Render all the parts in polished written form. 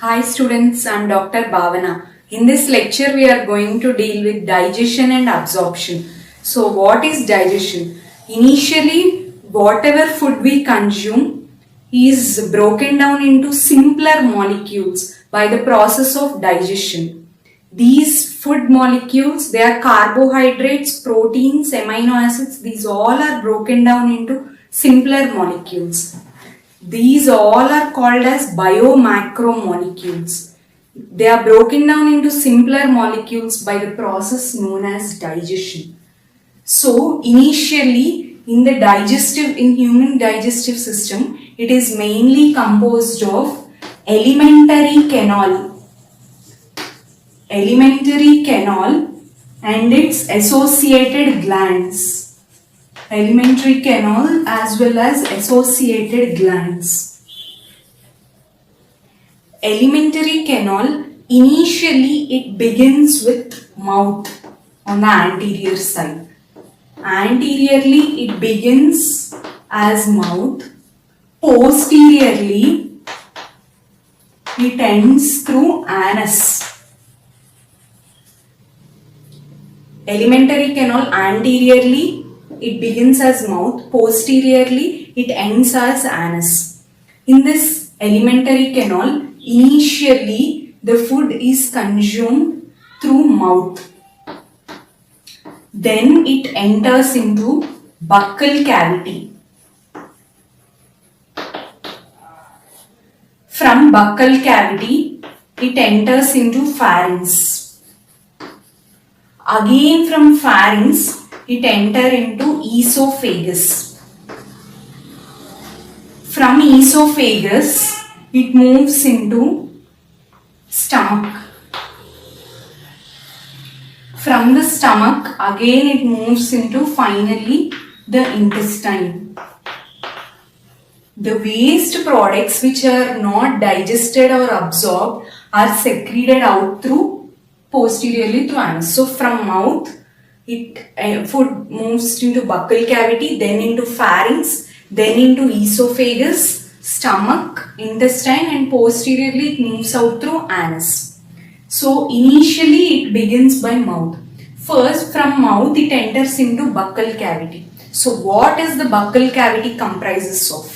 Hi students, I am Dr. Bhavana. In this lecture we are going to deal with digestion and absorption. So what is digestion? Initially whatever food we consume is broken down into simpler molecules by the process of digestion. These food molecules, they are carbohydrates, proteins, amino acids, these all are broken down into simpler molecules. These all are called as biomacromolecules. They are broken down into simpler molecules by the process known as digestion. So initially in human digestive system, it is mainly composed of alimentary canal and its associated glands. Alimentary canal as well as associated glands. Alimentary canal, initially it begins with mouth on the anterior side. Anteriorly it begins as mouth. Posteriorly it ends through anus. Alimentary canal, anteriorly it begins as mouth, posteriorly it ends as anus. In this alimentary canal, initially the food is consumed through mouth. Then it enters into buccal cavity. From buccal cavity, it enters into pharynx. Again from pharynx, it enters into esophagus. From esophagus, it moves into stomach. From the stomach, again it moves into finally the intestine. The waste products which are not digested or absorbed are secreted out through posteriorly through anus. So from mouth, food moves into buccal cavity, then into pharynx, then into esophagus, stomach, intestine, and posteriorly it moves out through anus. So initially it begins by mouth. First from mouth it enters into buccal cavity. So what is the buccal cavity comprises of?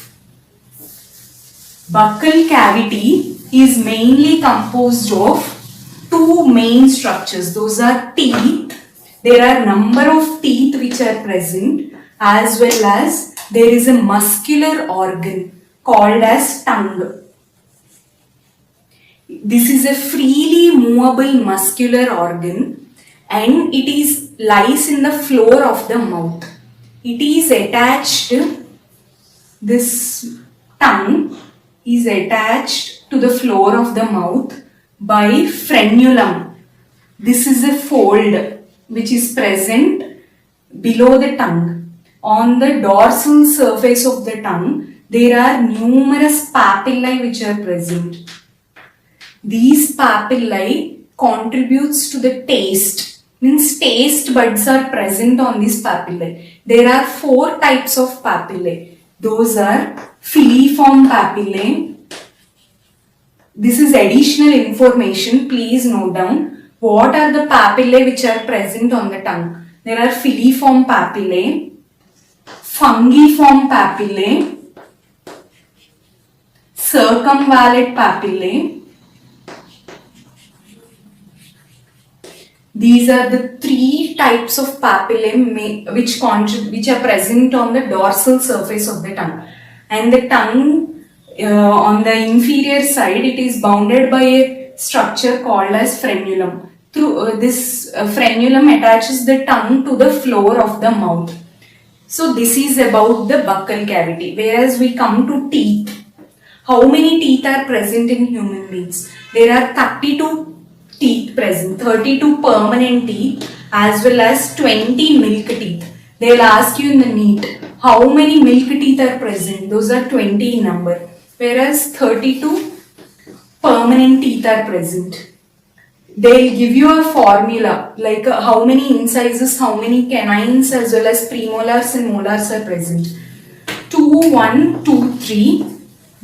Buccal cavity is mainly composed of two main structures. Those are teeth. There are number of teeth which are present, as well as there is a muscular organ called as tongue. This is a freely movable muscular organ and it lies in the floor of the mouth. It is attached, this tongue is attached to the floor of the mouth by frenulum. This is a fold which is present below the tongue. On the dorsal surface of the tongue, there are numerous papillae which are present. These papillae contributes to the taste. Means taste buds are present on these papillae. There are four types of papillae. Those are filiform papillae. This is additional information. Please note down. What are the papillae which are present on the tongue? There are filiform papillae, fungiform papillae, circumvallate papillae. These are the three types of papillae which are present on the dorsal surface of the tongue. And the tongue on the inferior side, it is bounded by a structure called as frenulum. Through this frenulum attaches the tongue to the floor of the mouth. So this is about the buccal cavity. Whereas we come to teeth. How many teeth are present in human beings? There are 32 teeth present, 32 permanent teeth as well as 20 milk teeth. They will ask you in the NEET, how many milk teeth are present? Those are 20 in number. Whereas 32 permanent teeth are present. They will give you a formula like how many incisors, how many canines as well as premolars and molars are present. 2, 1, 2, 3.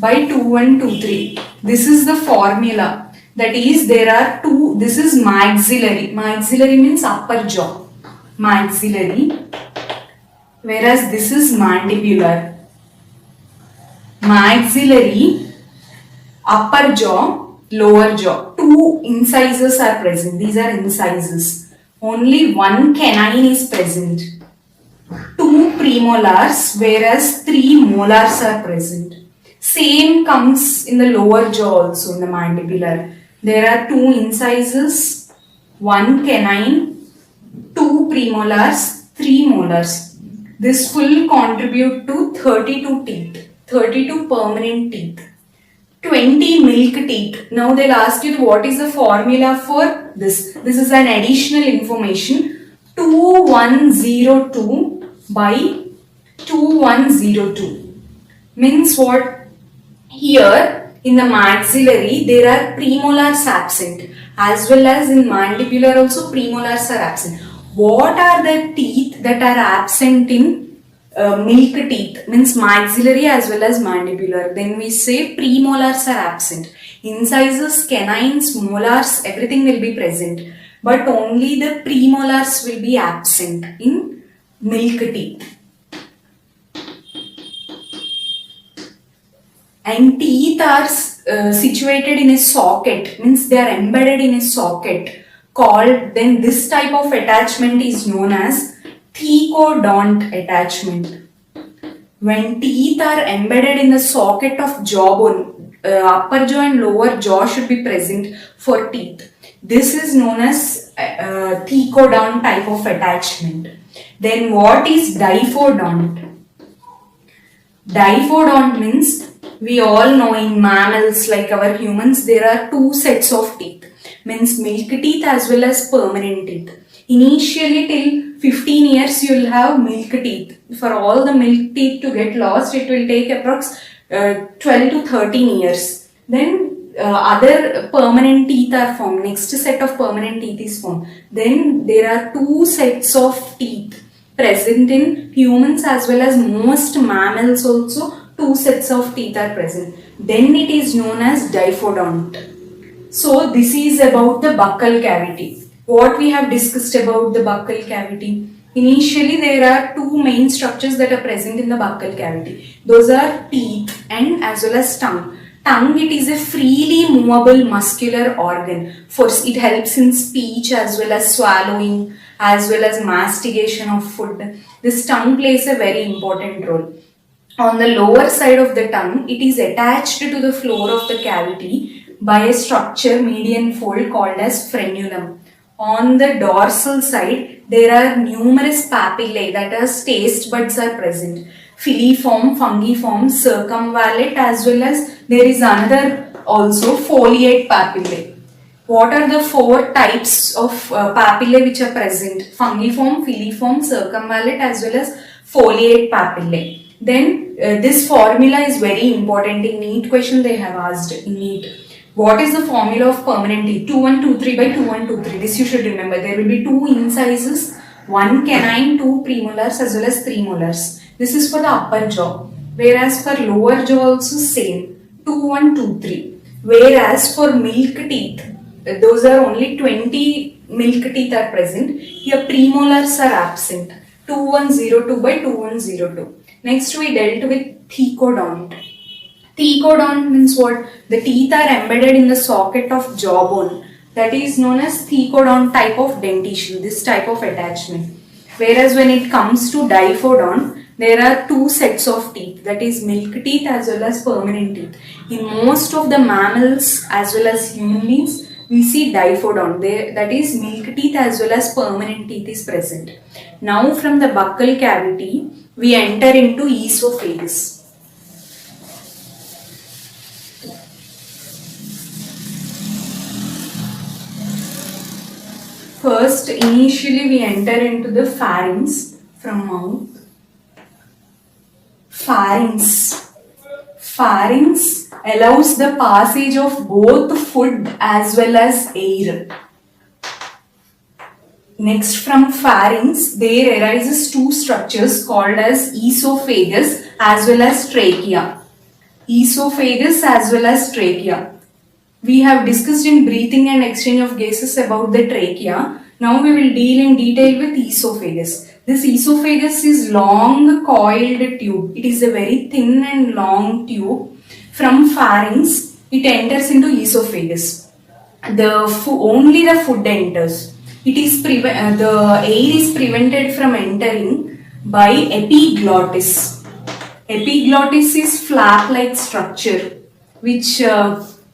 by 2123. This is the formula. That is, there are two. This is maxillary. Maxillary means upper jaw. Maxillary. Whereas this is mandibular. Maxillary, upper jaw, lower jaw. Two incisors are present. These are incisors. Only one canine is present. Two premolars, whereas three molars are present. Same comes in the lower jaw also, in the mandibular. There are two incisors, one canine, two premolars, three molars. This will contribute to 32 teeth, 32 permanent teeth. 20 milk teeth. Now they'll ask you what is the formula for this. This is an additional information. 2102 by 2102 means what? Here in the maxillary there are premolars absent, as well as in mandibular also premolars are absent. What are the teeth that are absent in milk teeth? Means maxillary as well as mandibular. Then we say premolars are absent. Incisors, canines, molars, everything will be present, but only the premolars will be absent in milk teeth. And teeth are situated in a socket, means they are embedded in a socket called, then this type of attachment is known as thecodont attachment. When teeth are embedded in the socket of jawbone, upper jaw and lower jaw should be present for teeth. This is known as thecodont type of attachment. Then what is diphodont? Diphodont means, we all know in mammals like our humans there are two sets of teeth, means milk teeth as well as permanent teeth. Initially till 15 years you will have milk teeth. For all the milk teeth to get lost, it will take approx 12 to 13 years. Then other permanent teeth are formed. Next set of permanent teeth is formed. Then there are two sets of teeth present in humans as well as most mammals also. Two sets of teeth are present. Then it is known as diphodont. So this is about the buccal cavity. What we have discussed about the buccal cavity. Initially there are two main structures that are present in the buccal cavity. Those are teeth and as well as tongue. Tongue, it is a freely movable muscular organ. First, it helps in speech as well as swallowing as well as mastication of food. This tongue plays a very important role. On the lower side of the tongue, it is attached to the floor of the cavity by a structure median fold called as frenulum. On the dorsal side, there are numerous papillae, that is taste buds are present. Filiform, fungiform, circumvallate, as well as there is another also foliate papillae. What are the four types of papillae which are present? Fungiform, filiform, circumvallate as well as foliate papillae. Then this formula is very important. In NEET question they have asked in NEET. What is the formula of permanent teeth? 2123 by 2123. This you should remember. There will be two incisors, one canine, two premolars as well as three molars. This is for the upper jaw. Whereas for lower jaw also same. 2123. Whereas for milk teeth, those are only 20 milk teeth are present. Here premolars are absent. 2102 by 2102. Next we dealt with thecodont. Thecodont means what? The teeth are embedded in the socket of jawbone. That is known as thecodont type of dentition, this type of attachment. Whereas when it comes to diphodont, there are two sets of teeth, that is milk teeth as well as permanent teeth. In most of the mammals as well as human beings, we see diphodont, that is milk teeth as well as permanent teeth is present. Now from the buccal cavity, we enter into esophagus. First, initially we enter into the pharynx from mouth. Pharynx. Pharynx allows the passage of both food as well as air. Next, from pharynx, there arises two structures called as esophagus as well as trachea. esophagus as well as trachea. We have discussed in breathing and exchange of gases about the trachea. Now we will deal in detail with esophagus. This esophagus is long coiled tube. It is a very thin and long tube. From pharynx, it enters into esophagus. Only the food enters. The air is prevented from entering by epiglottis. Epiglottis is flap-like structure which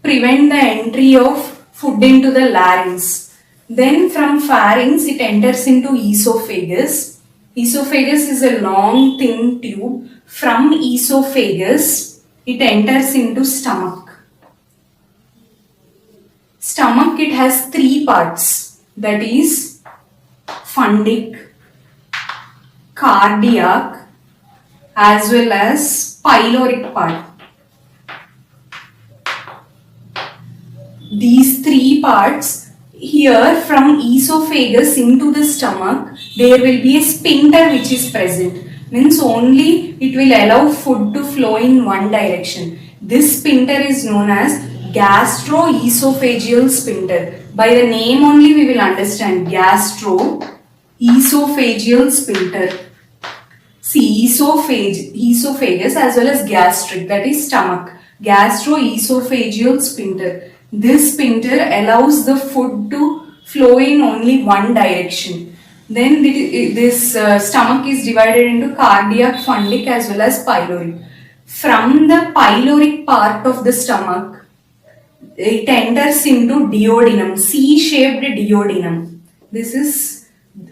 prevent the entry of food into the larynx. Then from pharynx it enters into esophagus. Esophagus is a long thin tube. From esophagus it enters into stomach. Stomach, it has three parts, that is fundic, cardiac as well as pyloric part. These three parts, here from esophagus into the stomach, there will be a sphincter which is present. Means only it will allow food to flow in one direction. This sphincter is known as gastroesophageal sphincter. By the name only we will understand gastroesophageal sphincter. See, esophagus as well as gastric, that is stomach. Gastroesophageal sphincter. This sphincter allows the food to flow in only one direction. Then this stomach is divided into cardiac, fundic as well as pyloric. From the pyloric part of the stomach, it enters into duodenum, C-shaped duodenum. This is,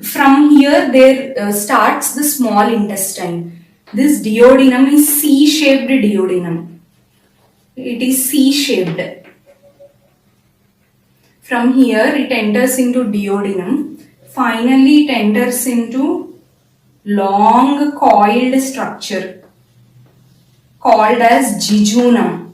from here there starts the small intestine. This duodenum is C-shaped duodenum. It is C-shaped. From here it enters into duodenum. Finally it enters into long coiled structure called as jejunum.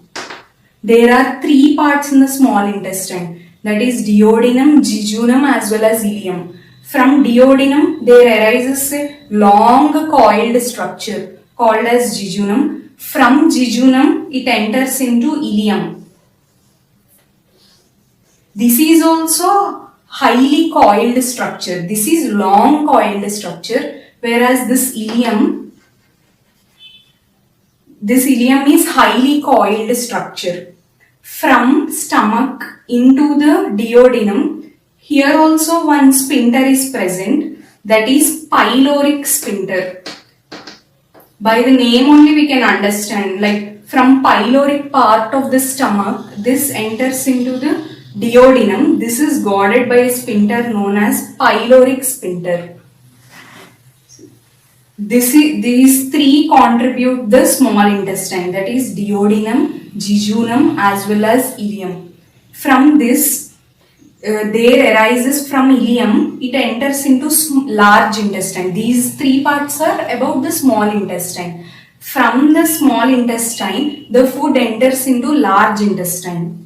There are three parts in the small intestine, that is duodenum, jejunum as well as ileum. From duodenum there arises a long coiled structure called as jejunum. From jejunum it enters into ileum. This is also highly coiled structure. This is long coiled structure, whereas this ileum is highly coiled structure. From stomach into the duodenum, here also one sphincter is present, that is pyloric sphincter. By the name only we can understand, like from pyloric part of the stomach, this enters into the duodenum. This is guarded by a sphincter known as pyloric sphincter. These three contribute the small intestine, that is duodenum, jejunum as well as ileum. From this, there arises from ileum, it enters into large intestine. These three parts are about the small intestine. From the small intestine, the food enters into large intestine.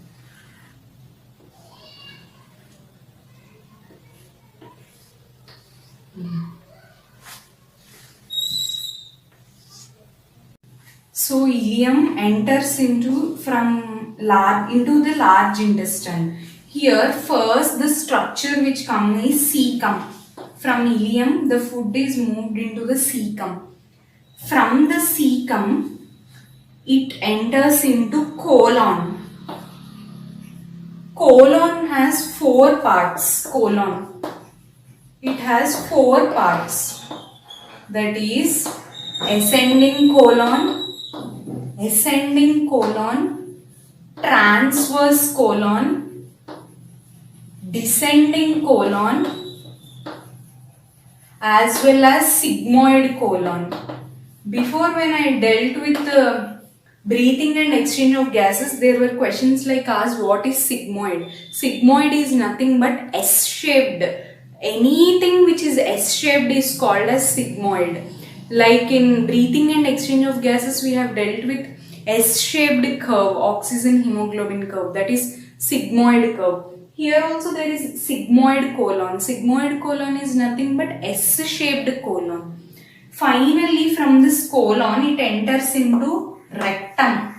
So ileum enters into the large intestine. Here first the structure which comes is cecum. From ileum the food is moved into the cecum. From the cecum it enters into colon. Colon has four parts. It has four parts. That is ascending colon, transverse colon, descending colon as well as sigmoid colon. Before, when I dealt with breathing and exchange of gases, there were questions like asked what is sigmoid. Sigmoid is nothing but S-shaped. Anything which is S-shaped is called as sigmoid. Like in breathing and exchange of gases, we have dealt with S-shaped curve, oxygen hemoglobin curve, that is sigmoid curve. Here also there is sigmoid colon. Sigmoid colon is nothing but S-shaped colon. Finally, from this colon it enters into rectum.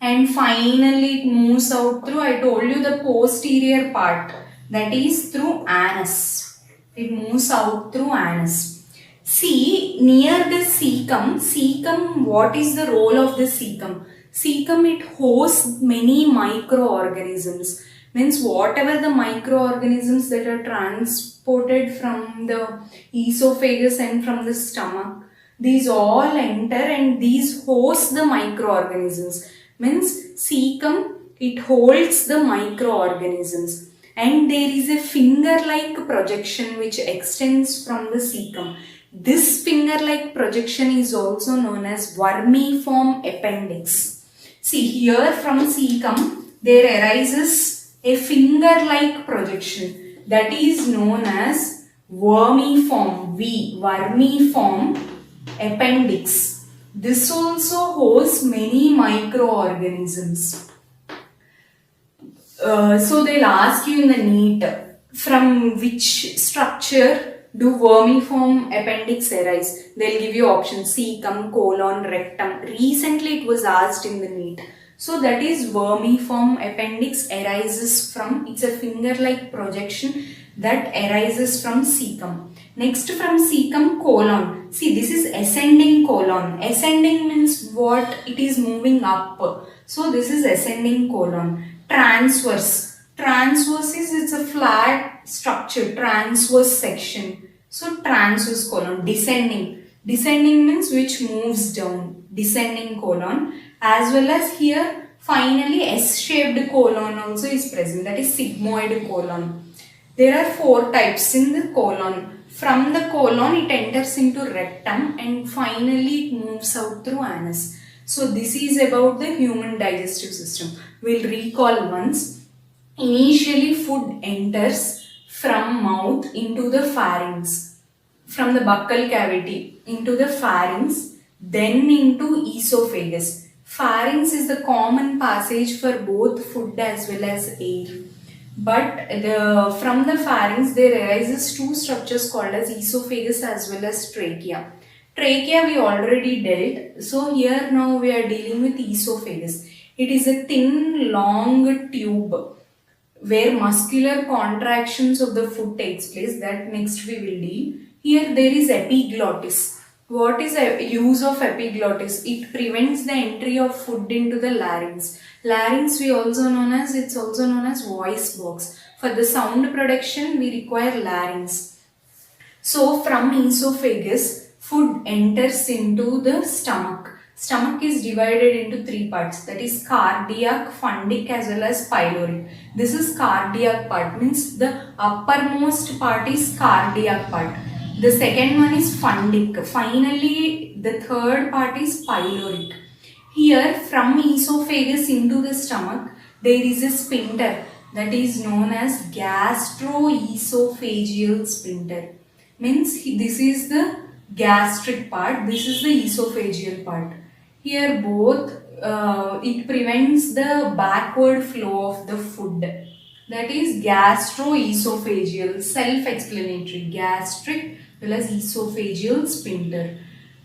and finally it moves out through, I told you, the posterior part, that is through anus. It moves out through anus. See, near the cecum, what is the role of the cecum? Cecum, it hosts many microorganisms. Means whatever the microorganisms that are transported from the esophagus and from the stomach, these all enter and these host the microorganisms. Means cecum, it holds the microorganisms, and there is a finger-like projection which extends from the cecum. This finger-like projection is also known as vermiform appendix. See, here from cecum there arises a finger-like projection that is known as vermiform appendix. This also hosts many microorganisms. So they'll ask you in the NEET, from which structure do vermiform appendix arise? They'll give you options: cecum, colon, rectum. Recently it was asked in the NEET. So that is vermiform appendix arises from, it's a finger-like projection that arises from cecum. Next, from cecum, colon. See, this is ascending colon. Ascending means what? It is moving up. So this is ascending colon. Transverse. Transverse is, it's a flat structure, transverse section. So transverse colon. Descending. Descending means which moves down. Descending colon. As well as here finally S-shaped colon also is present, that is sigmoid colon. There are 4 types in the colon. From the colon it enters into rectum and finally it moves out through anus. So this is about the human digestive system. We'll recall once. Initially food enters from mouth into the pharynx, from the buccal cavity into the pharynx, then into esophagus. Pharynx is the common passage for both food as well as air. But from the pharynx there arises 2 structures called as esophagus as well as trachea. Trachea we already dealt. So here now we are dealing with esophagus. It is a thin long tube where muscular contractions of the food takes place. That next we will deal. Here there is epiglottis. What is the use of epiglottis? It prevents the entry of food into the larynx. Larynx we also known as, it's also known as voice box. For the sound production we require larynx. So from esophagus food enters into the stomach. Stomach is divided into 3 parts, that is cardiac, fundic as well as pyloric. This is cardiac part, means the uppermost part is cardiac part. The second one is fundic. Finally, the third part is pyloric. Here, from esophagus into the stomach, there is a sphincter that is known as gastroesophageal sphincter. Means this is the gastric part, this is the esophageal part. Here both, it prevents the backward flow of the food. That is gastroesophageal, self-explanatory, gastric as esophageal sphincter.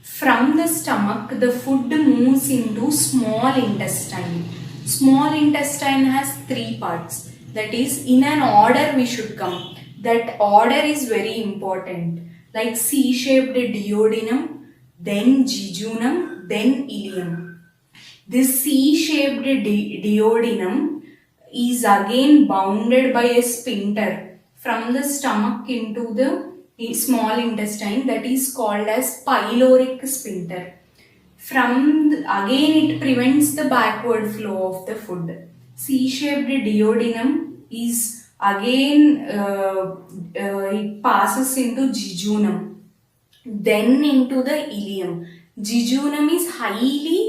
From the stomach, the food moves into small intestine. Small intestine has 3 parts. That is, in an order we should come. That order is very important. Like C-shaped duodenum, then jejunum, then ileum. This C-shaped duodenum is again bounded by a sphincter from the stomach into the small intestine, that is called as pyloric sphincter. Again it prevents the backward flow of the food. C-shaped duodenum is again it passes into jejunum, then into the ileum. Jejunum is highly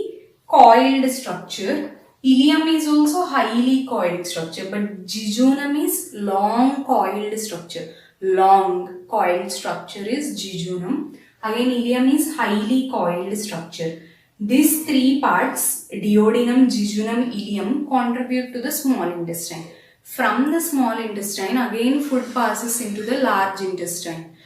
coiled structure. Ileum is also highly coiled structure, but jejunum is long coiled structure. Long coiled structure is jejunum. Again ileum is highly coiled structure. These 3 parts, duodenum, jejunum, ileum, contribute to the small intestine. From the small intestine, again food passes into the large intestine.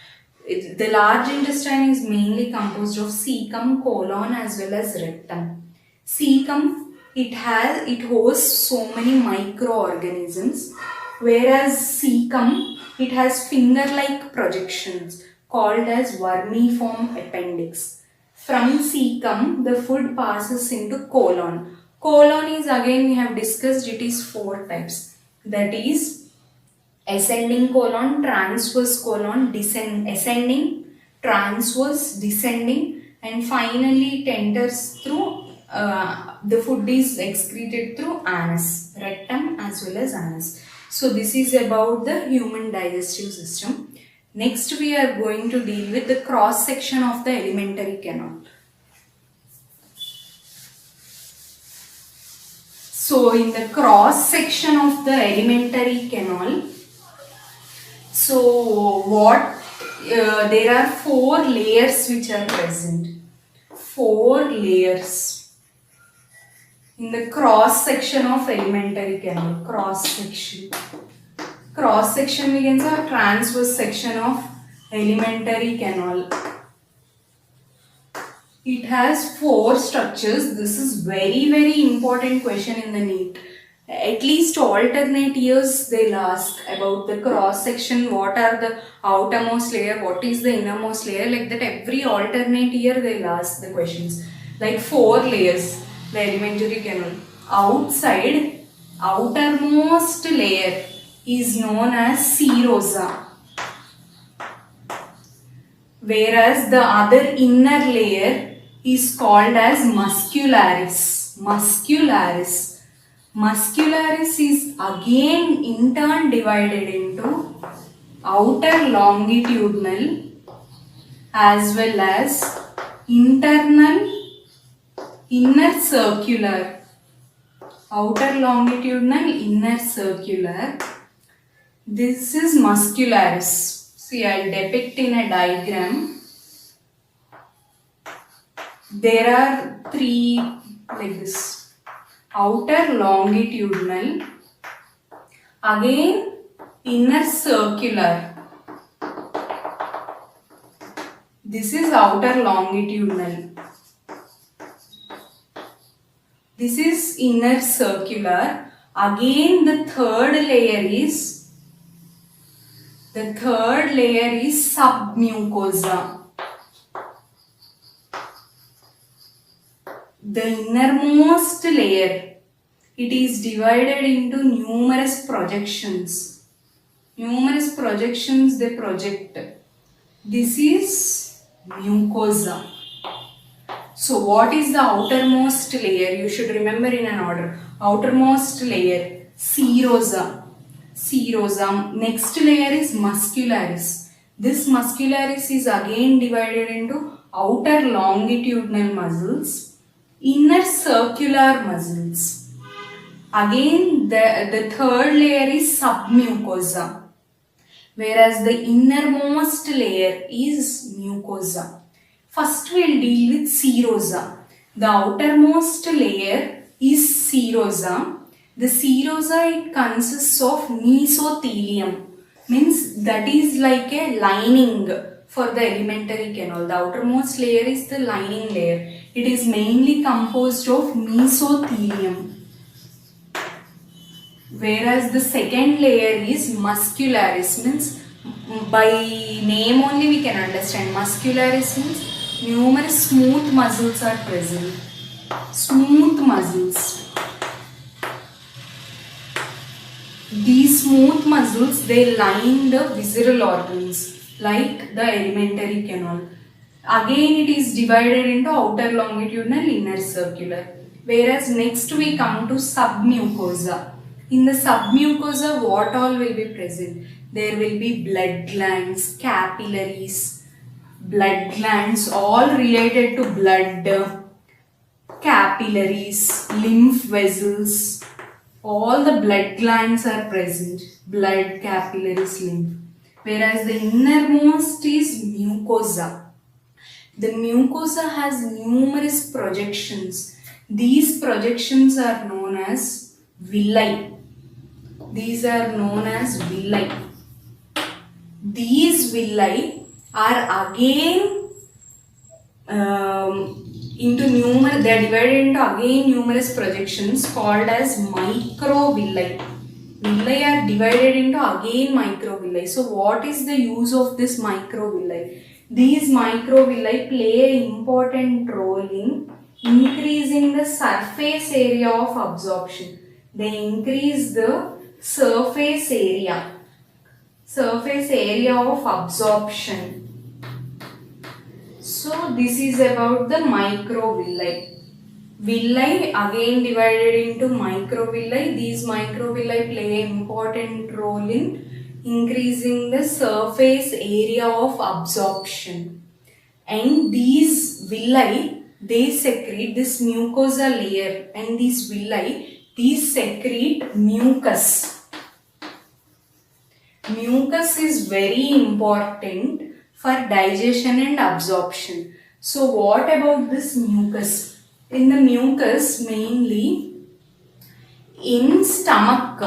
The large intestine is mainly composed of cecum, colon as well as rectum. Cecum it hosts so many microorganisms, whereas cecum, it has finger-like projections called as vermiform appendix. From cecum, the food passes into colon. Colon is, again we have discussed, it is 4 types. That is ascending colon, transverse colon, ascending, transverse, descending, and finally it enters through, the food is excreted through anus, rectum as well as anus. So this is about the human digestive system. Next we are going to deal with the cross section of the alimentary canal. So in the cross section of the alimentary canal, so what, there are 4 layers which are present. 4 layers in the cross section of alimentary canal. Cross section we can say transverse section of alimentary canal. It has 4 structures. This is very important question in the NEET. At least alternate years they'll ask about the cross section, what are the outermost layer, what is the innermost layer, like that every alternate year they'll ask the questions. Like 4 layers, the alimentary canal. Outside, outermost layer is known as serosa, whereas the other inner layer is called as muscularis. Muscularis is again in turn divided into outer longitudinal as well as internal, inner circular. Outer longitudinal, inner circular. This is muscularis. See, I'll depict in a diagram. There are 3 like this. Outer longitudinal, again inner circular. This is outer longitudinal. This is inner circular. Again the third layer is submucosa. The innermost layer, it is divided into numerous projections. Numerous projections they project. This is mucosa. So what is the outermost layer? You should remember in an order. Outermost layer, serosa. Next layer is muscularis. This muscularis is again divided into outer longitudinal muscles, inner circular muscles. Again the third layer is submucosa, whereas the innermost layer is mucosa. First we will deal with serosa. The outermost layer is serosa. The serosa, it consists of mesothelium, means that is like a lining for the alimentary canal. The outermost layer is the lining layer. It is mainly composed of mesothelium. Whereas the second layer is muscularis, means by name only we can understand. Muscularis means numerous smooth muscles are present. Smooth muscles. These smooth muscles, they line the visceral organs like the alimentary canal. Again it is divided into outer longitudinal, inner circular. Whereas next we come to submucosa. In the submucosa, what all will be present? There will be blood glands, capillaries, blood glands, all related to blood, capillaries, lymph vessels, all the blood glands are present, blood, capillaries, lymph. Whereas the innermost is mucosa. The mucosa has numerous projections. These projections are known as villi. These are known as villi. These villi are again into numerous, they are divided into again numerous projections called as microvilli. Villi are divided into again microvilli. So what is the use of this microvilli? These microvilli play an important role in increasing the surface area of absorption. They increase the surface area of absorption. So this is about the microvilli. Villi again divided into microvilli. These microvilli play an important role in increasing the surface area of absorption. And these villi, they secrete this mucosa layer, and these villi, these secrete mucus. Mucus is very important for digestion and absorption. So what about this mucus? In the mucus, mainly in stomach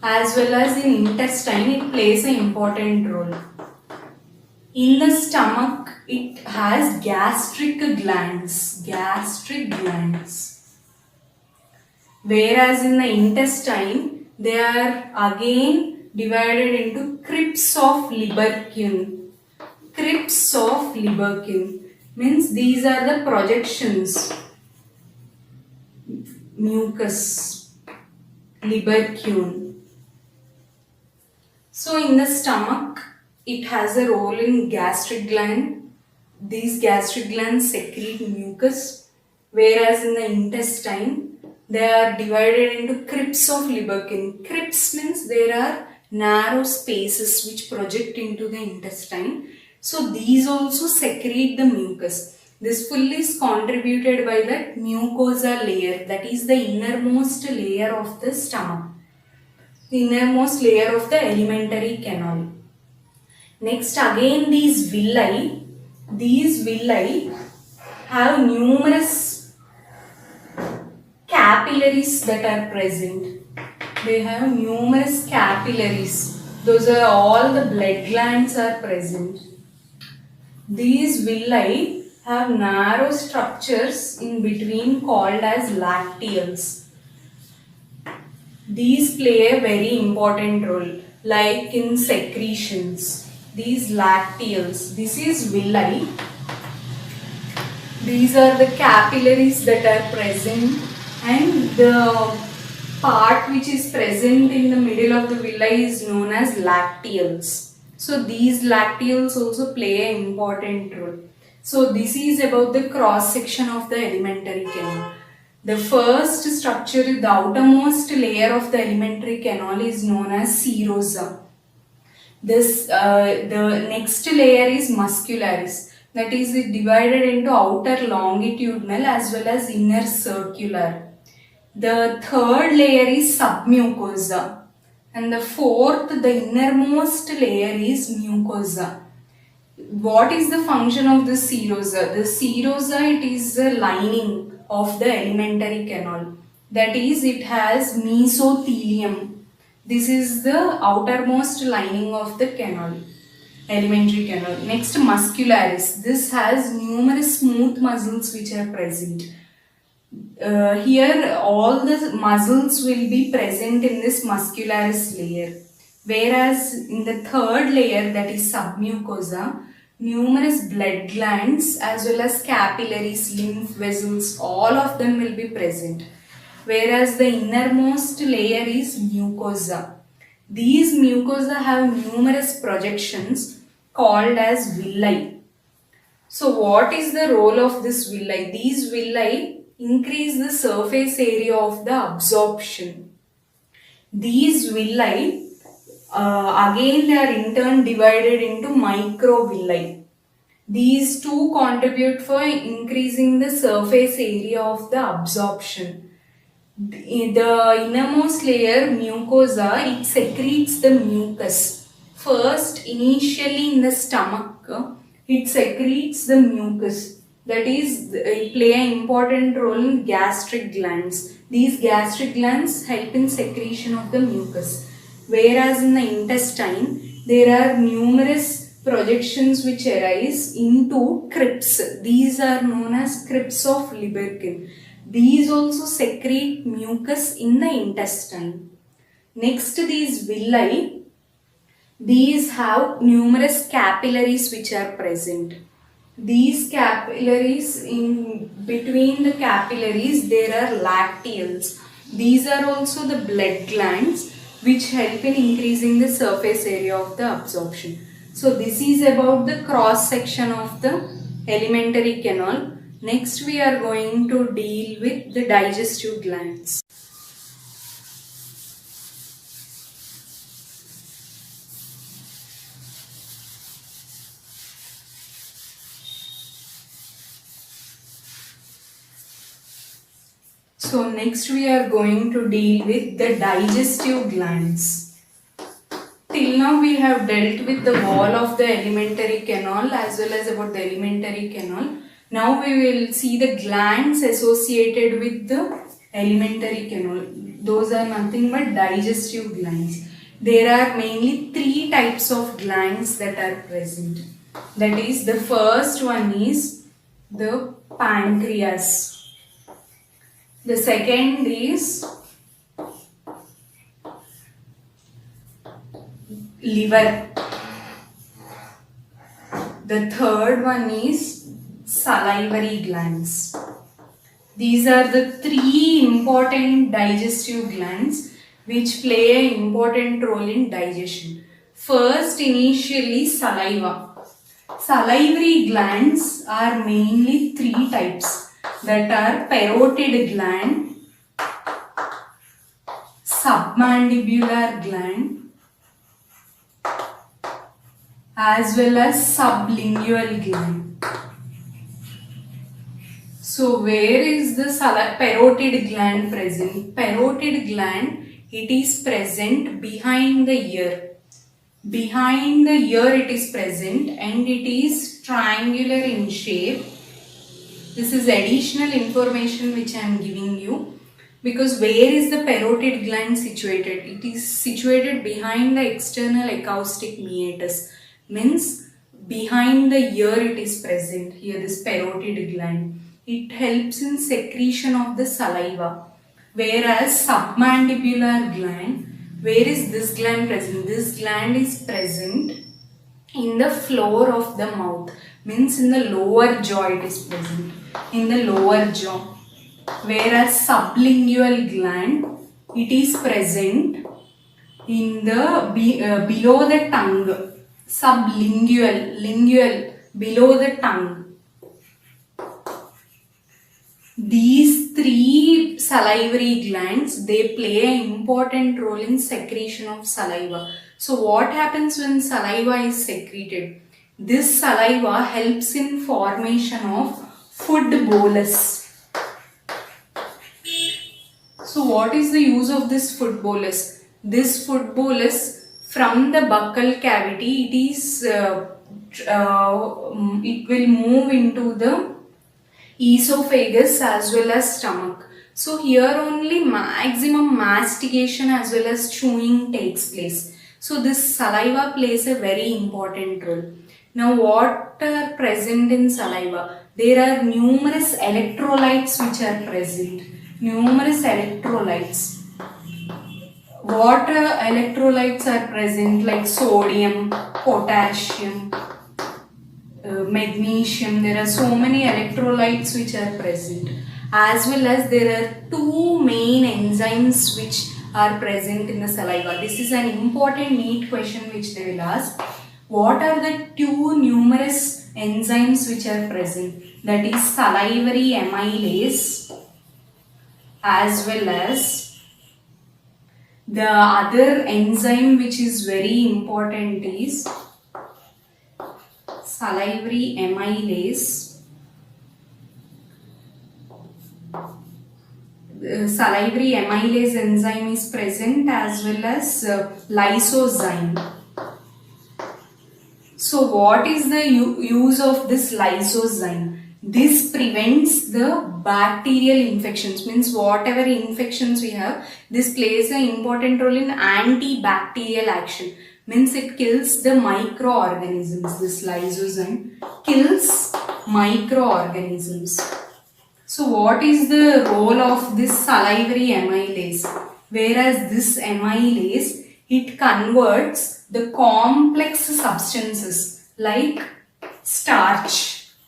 as well as in intestine, it plays an important role. In the stomach, it has gastric glands. Whereas in the intestine, they are again divided into crypts of Lieberkühn. Means these are the projections. Mucus, Lieberkühn. So in the stomach, it has a role in gastric gland. These gastric glands secrete mucus. Whereas in the intestine, they are divided into crypts of Lieberkühn. Crypts means there are narrow spaces which project into the intestine. So these also secrete the mucus. This fully is contributed by the mucosa layer, that is the innermost layer of the stomach, the innermost layer of the alimentary canal. Next, again these villi have numerous capillaries that are present. They have numerous capillaries. Those are all the blood glands are present. These villi have narrow structures in between called as lacteals. These play a very important role, like in secretions. These lacteals, this is villi. These are the capillaries that are present, and the part which is present in the middle of the villi is known as lacteals. So these lacteals also play an important role. So this is about the cross section of the alimentary canal. The first structure, the outermost layer of the alimentary canal is known as serosa. The next layer is muscularis. That is divided into outer longitudinal as well as inner circular. The third layer is submucosa. And the fourth, the innermost layer is mucosa. What is the function of the serosa? The serosa, it is the lining of the alimentary canal. That is, it has mesothelium. This is the outermost lining of the canal, alimentary canal. Next, muscularis. This has numerous smooth muscles which are present. Here all the muscles will be present in this muscularis layer. Whereas in the third layer, that is submucosa, numerous blood glands as well as capillaries, lymph vessels, all of them will be present. Whereas the innermost layer is mucosa. These mucosa have numerous projections called as villi. So what is the role of this villi? These villi increase the surface area of the absorption. These villi again they are in turn divided into microvilli. These two contribute for increasing the surface area of the absorption. The innermost layer, mucosa, it secretes the mucus. First, initially in the stomach, it secretes the mucus. That is, it play an important role in gastric glands. These gastric glands help in secretion of the mucus. Whereas in the intestine, there are numerous projections which arise into crypts. These are known as crypts of Lieberkühn. These also secrete mucus in the intestine. Next, these villi, these have numerous capillaries which are present. These capillaries, in between the capillaries there are lacteals. These are also the blood glands which help in increasing the surface area of the absorption. So this is about the cross section of the alimentary canal. Next we are going to deal with the digestive glands. So next we are going to deal with the digestive glands. Till now we have dealt with the wall of the alimentary canal as well as about the alimentary canal. Now we will see the glands associated with the alimentary canal. Those are nothing but digestive glands. There are mainly three types of glands that are present. That is, the first one is the pancreas. The second is liver. The third one is salivary glands. These are the three important digestive glands which play an important role in digestion. First, initially saliva. Salivary glands are mainly three types, that are parotid gland, submandibular gland, as well as sublingual gland. So where is the parotid gland present? Parotid gland, it is present behind the ear. Behind the ear it is present and it is triangular in shape. This is additional information which I am giving you, because where is the parotid gland situated? It is situated behind the external acoustic meatus. Means behind the ear it is present. Here this parotid gland. It helps in secretion of the saliva. Whereas submandibular gland, where is this gland present? This gland is present in the floor of the mouth. Means in the lower jaw it is present. In the lower jaw. Whereas sublingual gland, it is present in the below the tongue. Sublingual, below the tongue. These three salivary glands, they play an important role in secretion of saliva. So what happens when saliva is secreted? This saliva helps in formation of food bolus. So what is the use of this food bolus? This food bolus, from the buccal cavity, it will move into the esophagus as well as stomach. So here only maximum mastication as well as chewing takes place. So this saliva plays a very important role. Now what are present in saliva? There are numerous electrolytes which are present. Numerous electrolytes. What electrolytes are present, like sodium, potassium, magnesium? There are so many electrolytes which are present. As well as there are two main enzymes which are present in the saliva. This is an important NEET question which they will ask. What are the two numerous enzymes which are present? That is salivary amylase as well as the other enzyme which is very important is salivary amylase. Salivary amylase enzyme is present as well as lysozyme. So what is the use of this lysozyme? This prevents the bacterial infections. Means whatever infections we have, this plays an important role in antibacterial action. means it kills the microorganisms. This lysozyme kills microorganisms. So what is the role of this salivary amylase? Whereas this amylase, it converts the complex substances like starch,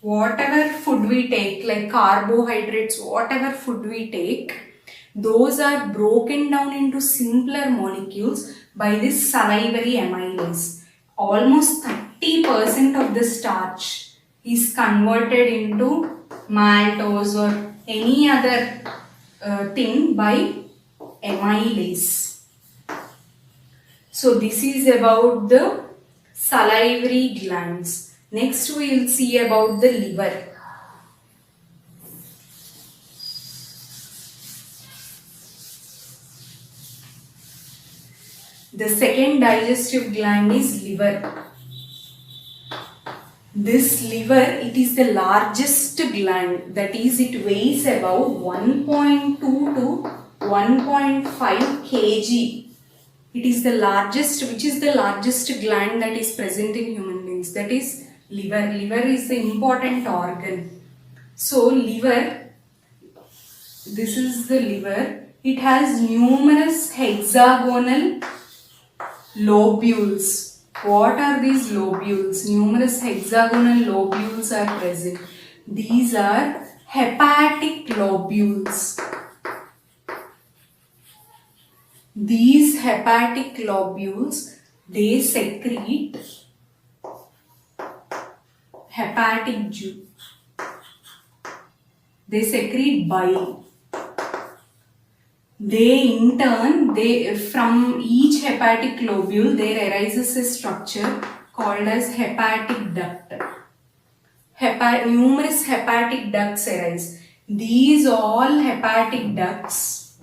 whatever food we take, like carbohydrates, whatever food we take, those are broken down into simpler molecules by this salivary amylase. Almost 30% of the starch is converted into maltose or any other thing by amylase. So this is about the salivary glands. Next we will see about the liver. The second digestive gland is liver. This liver, it is the largest gland, that is it weighs about 1.2 to 1.5 kg. It is the largest, which is the largest gland that is present in human beings, that is liver. Liver is the important organ. So liver, this is the liver. It has numerous hexagonal lobules. What are these lobules? Numerous hexagonal lobules are present. These are hepatic lobules. These hepatic lobules, they secrete hepatic juice. They secrete bile. They in turn, from each hepatic lobule, there arises a structure called as hepatic duct. Numerous hepatic ducts arise. These all hepatic ducts,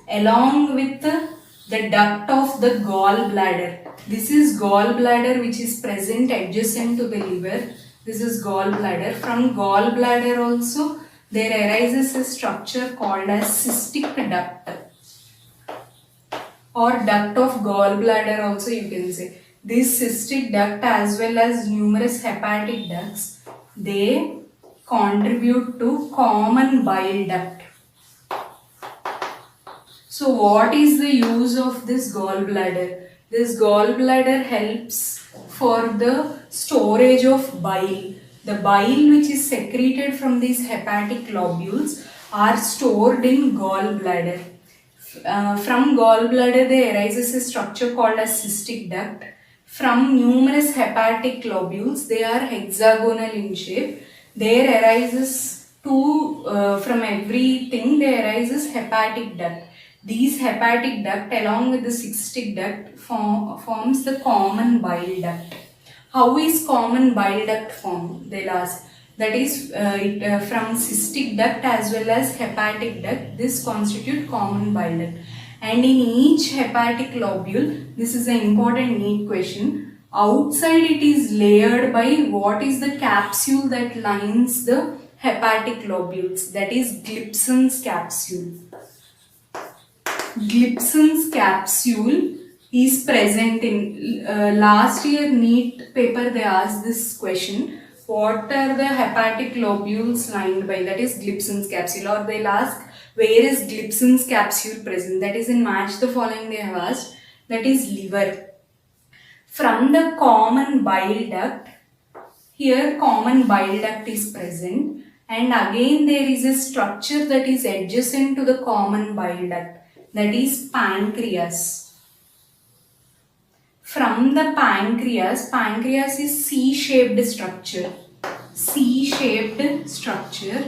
along with the duct of the gallbladder. This is gallbladder which is present adjacent to the liver. This is gallbladder. From gallbladder also there arises a structure called as cystic duct or duct of gallbladder also you can say. This cystic duct as well as numerous hepatic ducts, they contribute to common bile duct. So what is the use of this gallbladder? This gallbladder helps for the storage of bile. The bile which is secreted from these hepatic lobules are stored in gallbladder. From gallbladder there arises a structure called as cystic duct. From numerous hepatic lobules, they are hexagonal in shape. There arises from everything there arises hepatic duct. These hepatic duct along with the cystic duct forms the common bile duct. How is common bile duct formed? They'll ask. That is from cystic duct as well as hepatic duct. This constitute common bile duct. And in each hepatic lobule, this is an important neat question. Outside it is layered by what is the capsule that lines the hepatic lobules? That is Glipson's capsule. Glipson's capsule is present in last year NEET paper. They asked this question: what are the hepatic lobules lined by? That is Glipson's capsule. Or they'll ask, where is Glipson's capsule present? That is in match the following they have asked. That is liver. From the common bile duct, here common bile duct is present, and again there is a structure that is adjacent to the common bile duct. That is pancreas. From the pancreas is C-shaped structure. C-shaped structure.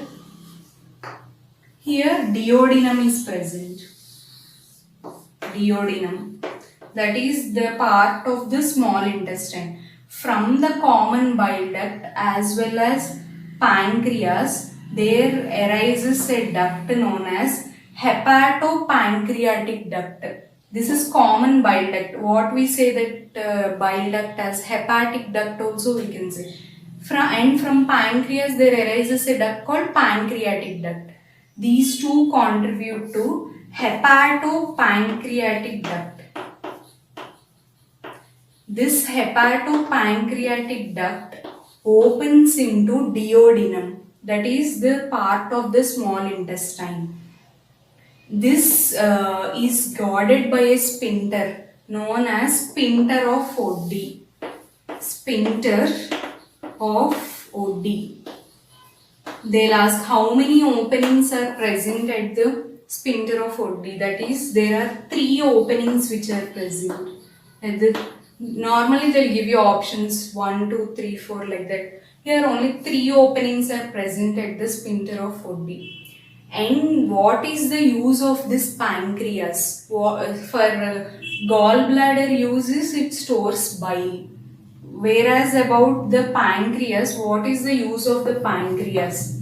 Here duodenum is present. Duodenum. That is the part of the small intestine. From the common bile duct as well as pancreas, there arises a duct known as hepatopancreatic duct. This is common bile duct. What we say that bile duct as hepatic duct also we can say. From pancreas there arises a duct called pancreatic duct. These two contribute to hepatopancreatic duct. This hepatopancreatic duct opens into duodenum, that is the part of the small intestine. This is guarded by a sphincter known as sphincter of Oddi. Sphincter of Oddi. They'll ask how many openings are present at the sphincter of Oddi. That is, there are 3 openings which are present. Normally they'll give you options 1, 2, 3, 4 like that. Here only 3 openings are present at the sphincter of Oddi. And what is the use of this pancreas? For gallbladder uses, it stores bile. Whereas about the pancreas, what is the use of the pancreas?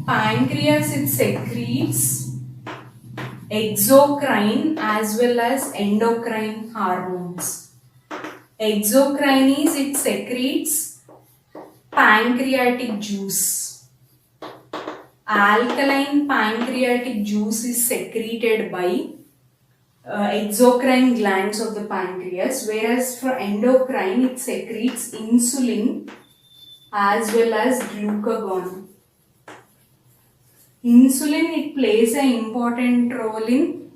Pancreas, it secretes exocrine as well as endocrine hormones. Exocrine is it secretes pancreatic juice. Alkaline pancreatic juice is secreted by exocrine glands of the pancreas, whereas for endocrine it secretes insulin as well as glucagon. Insulin, it plays an important role in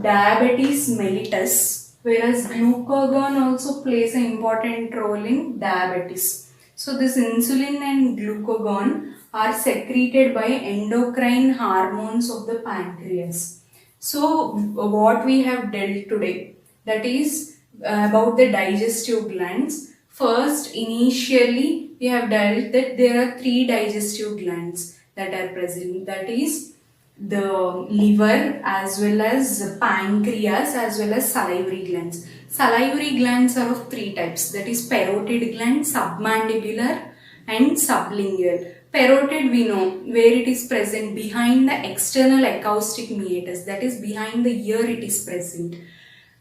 diabetes mellitus, whereas glucagon also plays an important role in diabetes. So this insulin and glucagon are secreted by endocrine hormones of the pancreas. So what we have dealt today, that is about the digestive glands. First, initially we have dealt that there are 3 digestive glands that are present, that is the liver as well as pancreas as well as salivary glands. Salivary glands are of 3 types, that is parotid gland, submandibular and sublingual. Parotid we know where it is present behind the external acoustic meatus, that is behind the ear it is present.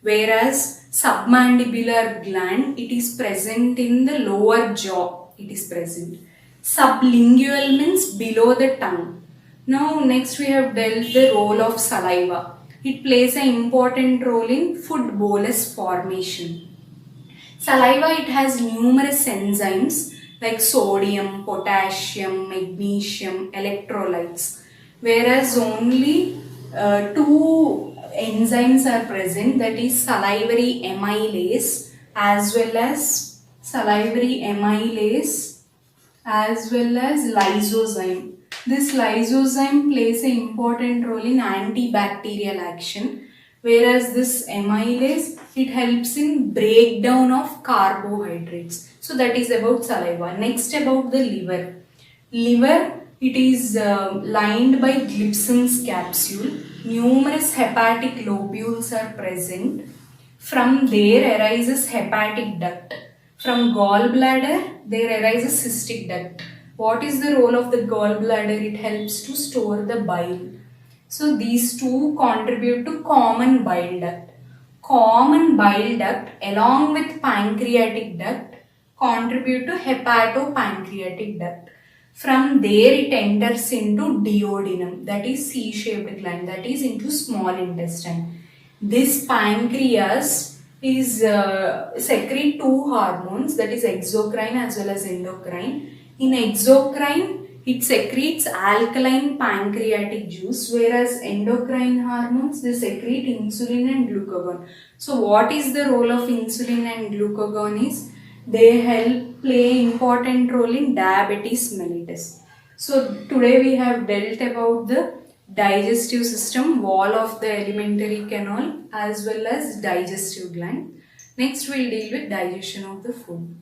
Whereas submandibular gland, it is present in the lower jaw, it is present. Sublingual means below the tongue. Now next we have dealt the role of saliva. It plays an important role in food bolus formation. Saliva, it has numerous enzymes like sodium, potassium, magnesium, electrolytes, whereas only 2 enzymes are present, that is salivary amylase as well as lysozyme. This lysozyme plays an important role in antibacterial action, whereas this amylase, it helps in breakdown of carbohydrates. So that is about saliva. Next, about the liver. Liver, it is lined by Gibson's capsule. Numerous hepatic lobules are present. From there arises hepatic duct. From gallbladder, there arises cystic duct. What is the role of the gallbladder? It helps to store the bile. So these 2 contribute to common bile duct. Common bile duct along with pancreatic duct contribute to hepatopancreatic duct. From there it enters into duodenum, that is C-shaped gland, that is into small intestine. This pancreas is secrete 2 hormones, that is exocrine as well as endocrine. In exocrine, it secretes alkaline pancreatic juice, whereas endocrine hormones, they secrete insulin and glucagon. So what is the role of insulin and glucagon is, they help play important role in diabetes mellitus. So today we have dealt about the digestive system, wall of the alimentary canal as well as digestive gland. Next we will deal with digestion of the food.